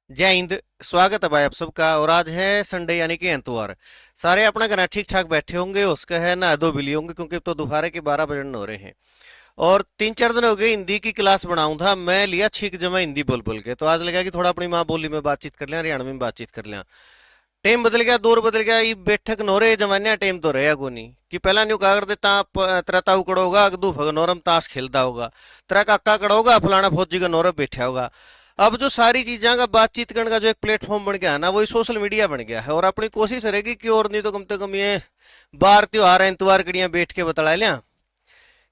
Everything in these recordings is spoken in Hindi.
जय हिंद। स्वागत है भाई आप सबका। और आज है संडे यानी कि एतवार। सारे अपना घर ठीक ठाक बैठे होंगे, उसका है ना दो बिली होंगे, क्योंकि तो दोपहर के 12 बजने हो रहे हैं। और 3 4 दिन हो गए हिंदी की क्लास बनाऊं था, मैं लिया छीक जमा हिंदी बोल बोल के, तो आज लगा कि थोड़ा अपनी माँ बोली में बातचीत कर लिया, हरियाणवी में बातचीत कर लिया। टाइम बदल गया, दौर बदल गया, ये बैठक नोरे जमाने टाइम तो रहा को नहीं कि पहला न्यू कहा करते तेरा ताऊ कड़ा होगा, अगदू नोरम ताश खेलता होगा, तेरा काका कड़ा होगा, फलाना फौजी का नोरम बैठा होगा। अब जो सारी चीजें का बातचीत करने का जो एक प्लेटफॉर्म बन गया है ना, वही सोशल मीडिया बन गया है। और अपनी कोशिश रहेगी कि और नहीं तो कम से कम ये बार त्योहार इंतवार कड़ियां बैठ के बतला लिया।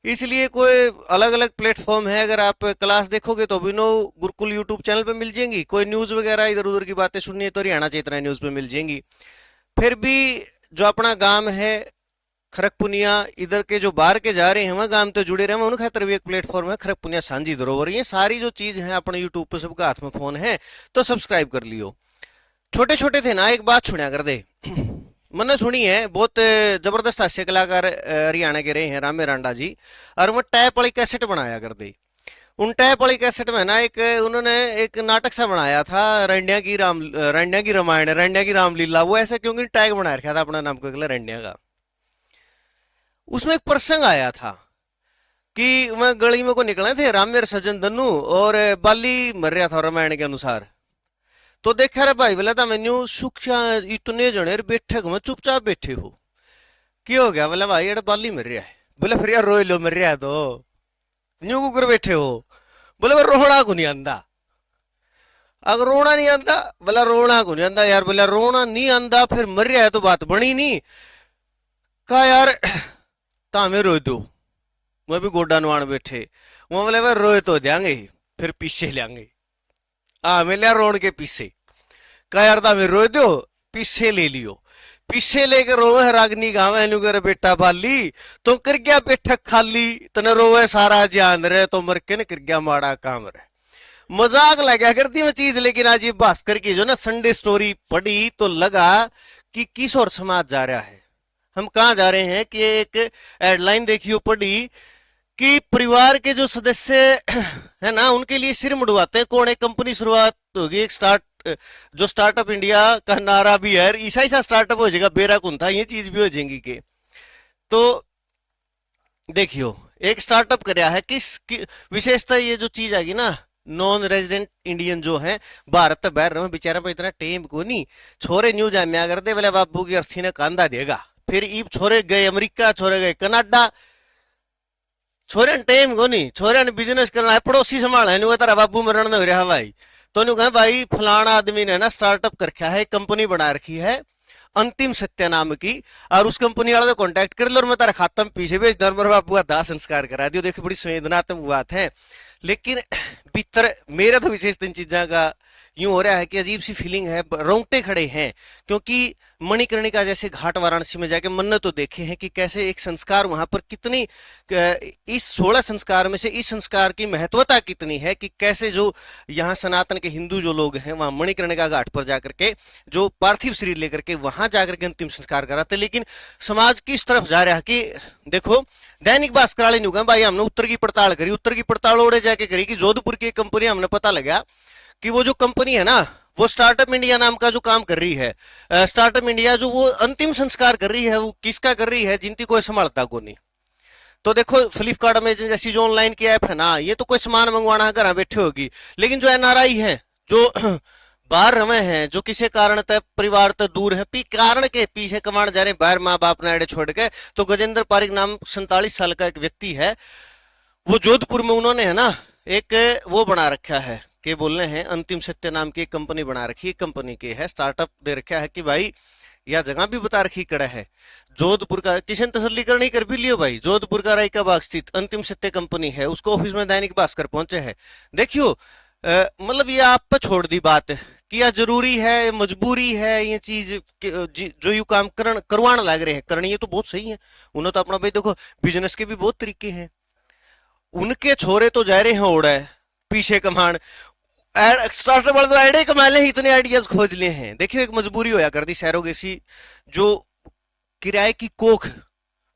इसलिए कोई अलग अलग प्लेटफॉर्म है, अगर आप क्लास देखोगे तो अभिनव गुरुकुल यूट्यूब चैनल पे मिल जाएंगी, कोई न्यूज वगैरह इधर उधर की बातें सुननी है तो हरियाणा चेतना न्यूज पे मिल जाएंगी। फिर भी जो अपना गांव है खरकपुनिया, इधर के जो बाहर के जा रहे हैं वह गांव तो जुड़े रहे हैं, उनके खातर भी एक प्लेटफॉर्म है खरकपुनिया साझी धरोहर। ये सारी जो चीज है अपने यूट्यूब पे सबका हाथ में फोन है तो सब्सक्राइब कर लियो। छोटे छोटे थे ना, एक बात सुनिया कर दे। मैंने सुनी है, बहुत जबरदस्त हास्य कलाकार हरियाणा के रहे हैं रामे रांडा जी, और वो टैप वाली कैसेट बनाया कर दे। उन टैप वाली कैसेट में ना एक उन्होंने एक नाटक सा बनाया था, रंडिया की रामायण, रंडिया की रामलीला। वो ऐसे क्योंकि टैग बना रखा था अपना नाम को रंडिया का। उसमें एक प्रसंग आया था कि वह गली में को निकले थे रामेर सज्जन धनु, और बाली मर रहा था रामायण के अनुसार। तो देखा रे भाई बोला था मैन्यू सुख्या इतने जने बैठक में चुपचाप बैठे हो, क्या हो गया? बोला भाई ये बाली मर रहा है। बोले फिर यार रोए लो, मर रहा है तो न्यू कुकर बैठे हो। बोले वो रोना को नहीं आंदा। अगर रोना नहीं आंदा, बोला रोना को नहीं आंदा यार। बोला रोना नहीं आंदा फिर मर रहा है तो बात बनी नहीं। कहा यार तामे रो दो, मैं भी गोडा नवाण बैठे। वो बोले भाई रोए तो देंगे फिर पीछे लेंगे। हाँ मैं लिया रोन के पीछे। कहा यार तामे रो दो, पीछे ले लियो। पीछे लेकर रोवे रागनी गावे नु कर बेटा बाली, तो कर गया बैठक खाली, तने रोवे सारा जान रे, तो मर के न कर गया माड़ा काम रे। मजाक लगा करती मैं चीज, लेकिन आज ये भास्कर की जो ना संडे स्टोरी पढ़ी तो लगा कि किस और समाज जा रहा है, हम कहाँ जा रहे हैं। कि एक हेडलाइन देखियो पढ़ी कि परिवार के जो सदस्य है ना उनके लिए सिर मुड़वाते हैं कौन? एक कंपनी शुरुआत होगी, एक जो स्टार्टअप इंडिया का नारा भी है, ईसा ईसा स्टार्टअप हो जाएगा, बेरा कुन था ये चीज भी हो जाएंगी के। तो देखियो एक स्टार्टअप कराया है विशेषता ये जो चीज आएगी ना, नॉन रेजिडेंट इंडियन जो है भारत बाहर रहे बेचारा पर इतना टेम को नहीं, छोरे न्यू जामिया करते बोले बाबू की अर्थी ने कांदा देगा। फिर ईब छोरे गए अमेरिका, छोरे गए कनाडा, छोरे टेम को नहीं, छोरे ने बिजनेस करना है, पड़ोसी संभाला है, तेरा बाबू मरण न हो रहा भाई। तो कहा भाई फलाना आदमी ने ना स्टार्टअप कर रखा है, कंपनी बना रखी है अंतिम सत्य नाम की, और उस कंपनी वाले कांटेक्ट कर लो और मैं तेरा खाता में पीछे भेज दर बाबू का दाह संस्कार करा दियो। देखो बड़ी संवेदनात्मक बात है, लेकिन भीतर मेरा तो विशेष इन चीजों का यूं हो रहा है कि अजीब सी फीलिंग है, रोंगटे खड़े हैं। क्योंकि मणिकर्णिका जैसे घाट वाराणसी में जाके मन तो देखे हैं कि कैसे एक संस्कार वहां पर कितनी, इस 16 संस्कार में से इस संस्कार की महत्वता कितनी है, कि कैसे जो यहाँ सनातन के हिंदू जो लोग हैं वहां मणिकर्णिका घाट पर जाकर के जो पार्थिव शरीर लेकर के वहां जाकर के अंतिम संस्कार कराते। लेकिन समाज किस तरफ जा रहा है कि देखो, दैनिक भास्कर वाले नहीं भाई हमने उत्तर की पड़ताल करी, उत्तर की पड़ताल ओढ़े जाके करी कि जोधपुर की एक कंपनी, हमने पता लगा कि वो जो कंपनी है ना वो स्टार्टअप इंडिया नाम का जो काम कर रही है, स्टार्टअप इंडिया जो वो अंतिम संस्कार कर रही है, वो किसका कर रही है? जिनकी कोई संभालता को नहीं। तो देखो फ्लिपकार्ट में जैसी जो ऑनलाइन की ऐप है ना, ये तो कोई सामान मंगवाना है घर बैठे होगी, लेकिन जो एनआरआई है जो बाहर रहे हैं, जो किसी कारण तय परिवार तक दूर है, कारण के पीछे कमाण जा रहे बाहर, माँ बाप ने अड़े छोड़ के, तो गजेंद्र पारिक नाम 47 साल का एक व्यक्ति है, वो जोधपुर में उन्होंने है ना एक वो बना रखा है, के बोलने हैं अंतिम सत्य नाम की एक कंपनी बना रखी है, कंपनी के है स्टार्टअप दे रखा है कि भाई यह जगह भी बता रखी कड़ा है जोधपुर का, किसी ने तसल्ली करनी कर भी लियो भाई, जोधपुर का रायका बाग स्थित अंतिम सत्य कंपनी है, उसको ऑफिस में दैनिक भास्कर पहुंचे है। देखियो मतलब ये आप पे छोड़ दी बात कि यह जरूरी है, मजबूरी है, ये चीज जो यू काम करवाने लग रहे हैं करनी, ये तो बहुत सही है। उन्होंने तो अपना भाई देखो बिजनेस के भी बहुत तरीके हैं, उनके छोरे तो जा रहे हैं ओड़ा पीछे कमान, स्टार्टअप वाले तो आइडिया कमा ले, इतने आइडियाज खोज लिए हैं। देखियो एक मजबूरी होया करती सैरोगेसी, जो किराए की कोख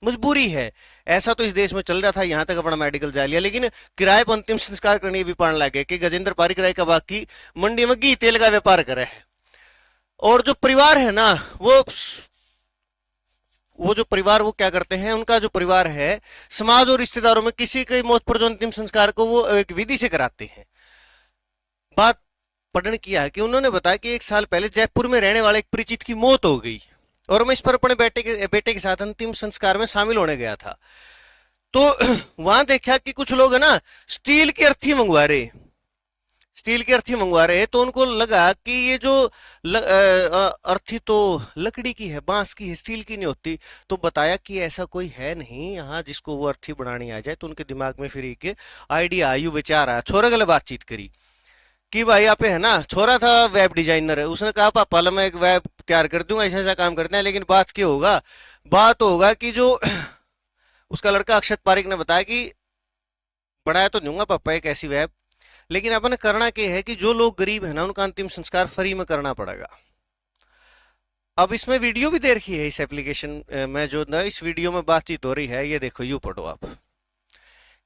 मजबूरी है। ऐसा तो इस देश में चल रहा था, यहाँ तक अपना मेडिकल जा लिया, लेकिन किराए पर अंतिम संस्कार करने भी पाने लगे कि गजेंद्र पारी किराए का बाकी मंडी में घी तेल का व्यापार करे है। और जो परिवार है ना, वो जो परिवार वो क्या करते हैं, उनका जो परिवार है समाज और रिश्तेदारों में किसी की मौत पर जो अंतिम संस्कार को वो एक विधि से कराते हैं। बात पढ़ने किया है कि उन्होंने बताया कि 1 साल पहले जयपुर में रहने वाले एक परिचित की मौत हो गई और मैं इस पर अपने बेटे के साथ अंतिम संस्कार में शामिल होने गया था। तो वहां देखा कि कुछ लोग है ना स्टील की अर्थी मंगवा रहे, स्टील की अर्थी मंगवा रहे हैं। तो उनको लगा कि ये जो अर्थी तो लकड़ी की है, बांस की है, स्टील की नहीं होती। तो बताया कि ऐसा कोई है नहीं यहाँ जिसको वो अर्थी बनानी आ जाए। तो उनके दिमाग में फिर एक आइडिया आयु विचार आया, छोरा गले बातचीत करी कि भाई आप है ना, छोरा था वेब डिजाइनर है, उसने कहा पापा लो मैं एक वेब तैयार कर दूंगा, ऐसा ऐसा काम करते हैं। लेकिन बात क्या होगा, बात होगा कि जो उसका लड़का अक्षत पारिक ने बताया कि बनाया तो दूंगा पापा एक ऐसी वेब, लेकिन अपन करना क्या है कि जो लोग गरीब है ना उनका अंतिम संस्कार फ्री में करना पड़ेगा। अब इसमें वीडियो भी दे रखी है इस एप्लीकेशन में, जो ना इस वीडियो में बातचीत हो रही है, ये देखो यू पढ़ो आप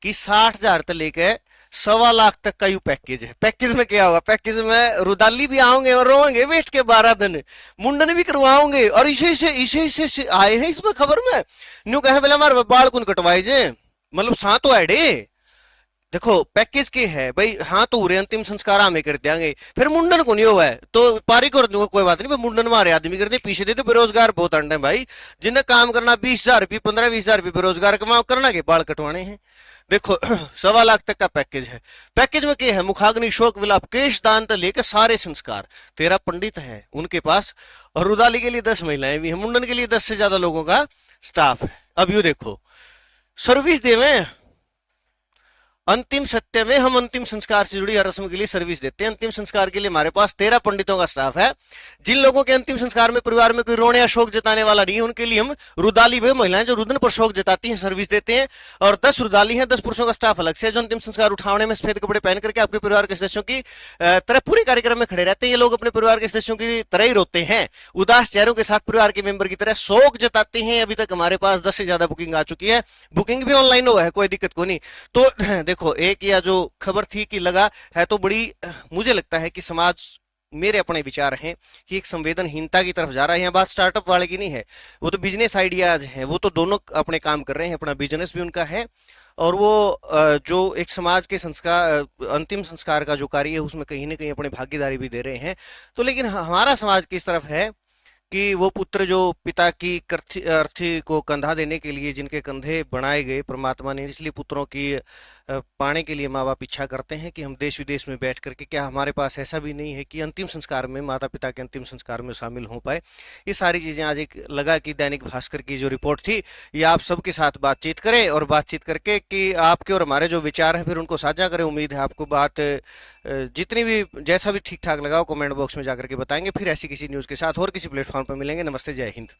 कि 60,000 से लेके 1.25 लाख तक का यू पैकेज है। पैकेज में क्या होगा, पैकेज में रुदाली भी आओगे और रोएंगे बैठ के 12 दिन, मुंडन भी करवाओगे। और इसे आए हैं इसमें खबर में, न्यू कहे बोले हमारे बाल कौन कटवाए जे, मतलब सात तो एडे देखो पैकेज के है भाई। हाँ तो उरे अंतिम संस्कार हमें कर देंगे, फिर मुंडन को नहीं हुआ है तो पारी कर दूंगा, कोई बात नहीं, मुंडन हमारे आदमी करते पीछे दे। तो बेरोजगार बहुत अंडे भाई, जिन्हें काम करना 20,000 रुपये 15-20,000 रुपये बेरोजगार कमाओ, करना के बाल कटवाने हैं। देखो 1.25 लाख तक का पैकेज है। पैकेज में क्या है, मुखाग्नि, शोक विलाप, केश दान तो लेकर सारे संस्कार। 13 पंडित हैं उनके पास, और रुदाली के लिए 10 महिलाएं भी हैं, मुंडन के लिए 10 से ज्यादा लोगों का स्टाफ है। अब यू देखो सर्विस देवे अंतिम सत्य में, हम अंतिम संस्कार से जुड़ी हर रस्म के लिए सर्विस देते हैं। अंतिम संस्कार के लिए हमारे पास 13 पंडितों का स्टाफ है। जिन लोगों के अंतिम संस्कार में परिवार में कोई रोने या शोक जताने वाला नहीं है, उनके लिए हम रुदाली वे महिलाएं जो रुदन पर शोक जताती हैं सर्विस देते हैं। और 10 रुदाली हैं, 10 पुरुषों का स्टाफ अलग से, जो अंतिम संस्कार उठाने में सफेद कपड़े पहन करके आपके परिवार के सदस्यों की तरह पूरे कार्यक्रम में खड़े रहते हैं। ये लोग अपने परिवार के सदस्यों की तरह ही रोते हैं, उदास चेहरों के साथ परिवार के मेंबर की तरह शोक जताते हैं। अभी तक हमारे पास 10 से ज्यादा बुकिंग आ चुकी है, बुकिंग भी ऑनलाइन हुआ है, कोई दिक्कत को नहीं। तो देखो एक या जो खबर थी कि लगा है तो बड़ी, मुझे लगता है कि समाज, मेरे अपने विचार हैं कि एक संवेदनहीनता की तरफ जा रहा है। यहाँ बात स्टार्टअप वाले की नहीं है, वो तो बिजनेस आइडियाज हैं, वो तो दोनों अपने काम कर रहे हैं, अपना बिजनेस भी उनका है। और वो जो एक समाज के संस्कार, अंतिम संस्कार का जो कार्य है उसमें कहीं ना कहीं अपनी भागीदारी भी दे रहे हैं। तो लेकिन हमारा समाज किस तरफ है कि वो पुत्र जो पिता की अर्थी को कंधा देने के लिए जिनके कंधे बनाए गए परमात्मा ने, इसलिए पुत्रों की पाने के लिए माँ बाप इच्छा करते हैं कि हम देश विदेश में बैठ करके, क्या हमारे पास ऐसा भी नहीं है कि अंतिम संस्कार में, माता पिता के अंतिम संस्कार में शामिल हो पाए। ये सारी चीज़ें आज एक लगा कि दैनिक भास्कर की जो रिपोर्ट थी ये आप सबके साथ बातचीत करें, और बातचीत करके कि आपके और हमारे जो विचार हैं फिर उनको साझा करें। उम्मीद है आपको बात जितनी भी, जैसा भी ठीक ठाक लगा कमेंट बॉक्स में जाकर के बताएंगे। फिर ऐसी किसी न्यूज़ के साथ और किसी प्लेटफॉर्म पर मिलेंगे। नमस्ते, जय हिंद।